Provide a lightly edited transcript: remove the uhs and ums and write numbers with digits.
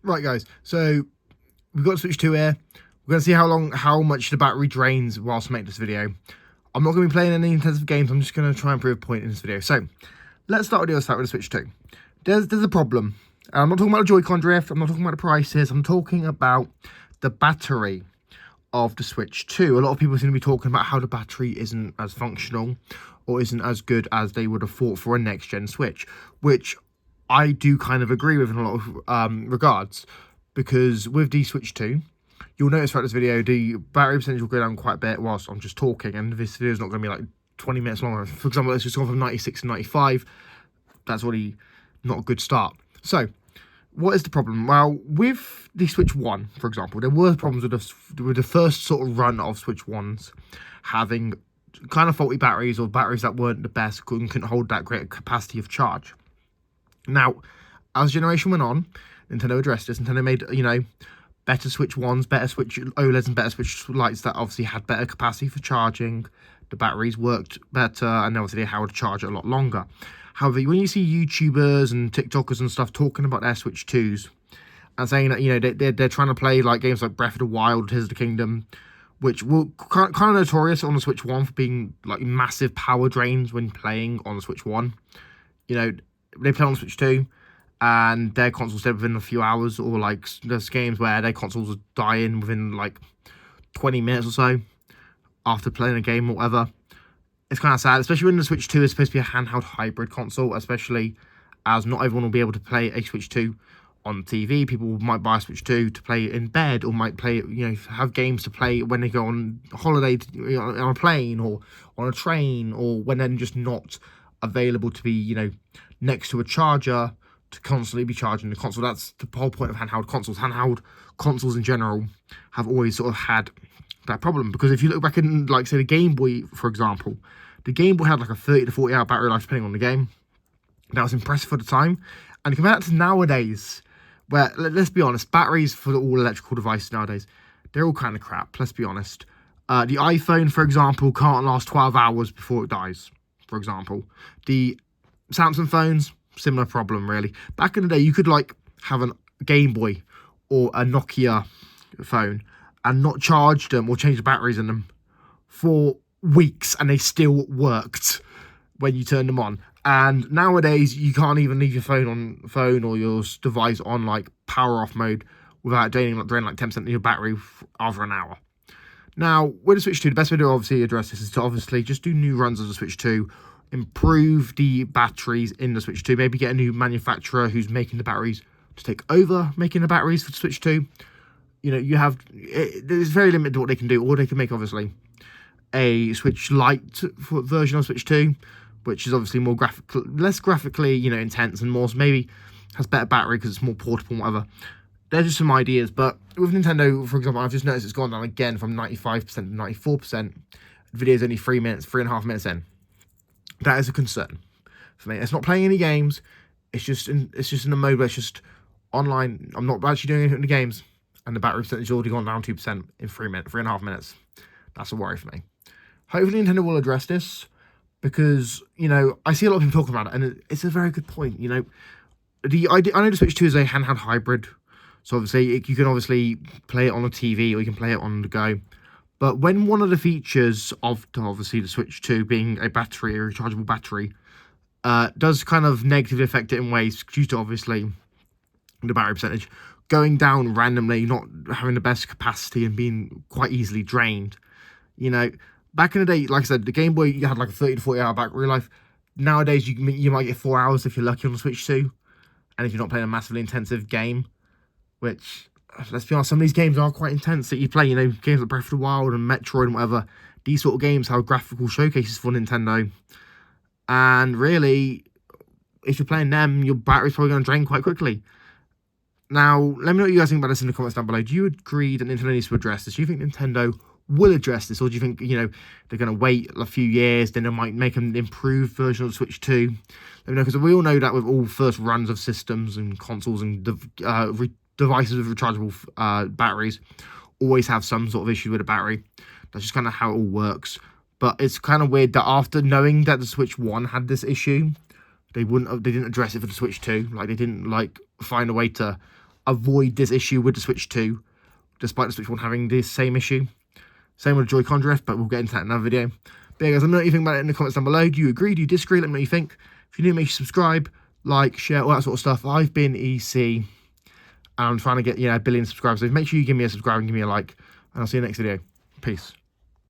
Right, guys, so we've got Switch 2 here. We're going to see how much the battery drains whilst making this video. I'm not going to be playing any intensive games. I'm just going to try and prove a point in this video. So, let's start with the Switch 2. There's a problem. I'm not talking about the Joy-Con drift. I'm not talking about the prices. I'm talking about the battery of the Switch 2. A lot of people seem to be talking about how the battery isn't as functional or isn't as good as they would have thought for a next-gen Switch, which I do kind of agree with in a lot of regards, because with the Switch 2, you'll notice throughout this video, the battery percentage will go down quite a bit whilst I'm just talking, and this video is not going to be like 20 minutes long. For example, it's just gone from 96 to 95. That's already not a good start. So, what is the problem? Well, with the Switch 1, for example, there were problems with the first sort of run of Switch 1s having kind of faulty batteries, or batteries that weren't the best, couldn't hold that great capacity of charge. Now, as generation went on, Nintendo addressed this. Nintendo made, better Switch 1s, better Switch OLEDs, and better Switch Lites that obviously had better capacity for charging. The batteries worked better, and obviously they held charge a lot longer. However, when you see YouTubers and TikTokers and stuff talking about their Switch 2s and saying that, they're trying to play like games like Breath of the Wild, Tears of the Kingdom, which were kind of notorious on the Switch 1 for being like massive power drains when playing on the Switch 1. They play on the Switch 2, and their console's dead within a few hours, or like there's games where their consoles are dying within like 20 minutes or so after playing a game or whatever. It's kind of sad, especially when the Switch 2 is supposed to be a handheld hybrid console, especially as not everyone will be able to play a Switch 2 on TV. People might buy a Switch 2 to play in bed, or might play, have games to play when they go on holiday on a plane or on a train, or when they're just not available to be, next to a charger to constantly be charging the console. That's the whole point of handheld consoles. Handheld consoles in general have always sort of had that problem, because if you look back in, like, say, the Game Boy, for example, the Game Boy had like a 30 to 40 hour battery life depending on the game. That was impressive for the time. And compare that to nowadays, where, let's be honest, batteries for all electrical devices nowadays, they're all kind of crap, let's be honest. The iPhone, for example, can't last 12 hours before it dies, for example. The Samsung phones, similar problem, really. Back in the day, you could like have a Game Boy or a Nokia phone and not charge them or change the batteries in them for weeks, and they still worked when you turned them on. And nowadays, you can't even leave your phone or your device on like power off mode without draining like 10% of your battery after an hour. Now, with the Switch 2, the best way to obviously address this is to obviously just do new runs of the Switch 2, improve the batteries in the Switch 2, maybe get a new manufacturer who's making the batteries to take over making the batteries for the Switch 2. There's very limited to what they can do, or they can make, obviously, a Switch Lite version of Switch 2, which is obviously less graphically, intense, and more, maybe has better battery because it's more portable and whatever. They're just some ideas, but with Nintendo, for example, I've just noticed it's gone down again from 95% to 94%. The video's only 3.5 minutes in. That is a concern for me. It's not playing any games. It's just in a mode where it's just online. I'm not actually doing anything in the games, and the battery percentage has already gone down 2% in 3.5 minutes. That's a worry for me. Hopefully Nintendo will address this, because, I see a lot of people talking about it, and it's a very good point. I know the Switch 2 is a handheld hybrid, so obviously you can obviously play it on a TV or you can play it on the go. But when one of the features of, obviously, the Switch 2 being a battery, a rechargeable battery, does kind of negatively affect it in ways due to, obviously, the battery percentage going down randomly, not having the best capacity and being quite easily drained. Back in the day, like I said, the Game Boy, you had like a 30 to 40 hour battery life. Nowadays, you might get 4 hours if you're lucky on the Switch 2, and if you're not playing a massively intensive game, which, let's be honest, some of these games are quite intense that you play, games like Breath of the Wild and Metroid and whatever. These sort of games have graphical showcases for Nintendo. And really, if you're playing them, your battery's probably going to drain quite quickly. Now, let me know what you guys think about this in the comments down below. Do you agree that Nintendo needs to address this? Do you think Nintendo will address this? Or do you think, they're going to wait a few years, then they might make an improved version of Switch 2? Let me know, because we all know that with all first runs of systems and consoles and devices with rechargeable batteries always have some sort of issue with the battery. That's just kind of how it all works. But it's kind of weird that after knowing that the Switch 1 had this issue, they didn't address it for the Switch 2. Like, they didn't find a way to avoid this issue with the Switch 2, despite the Switch 1 having this same issue. Same with the Joy-Con drift, but we'll get into that in another video. But yeah, guys, let me know what you think about it in the comments down below. Do you agree? Do you disagree? Let me know what you think. If you're new, make sure you subscribe, like, share, all that sort of stuff. I've been EC, and I'm trying to get, a billion subscribers. So make sure you give me a subscribe and give me a like, and I'll see you in the next video. Peace.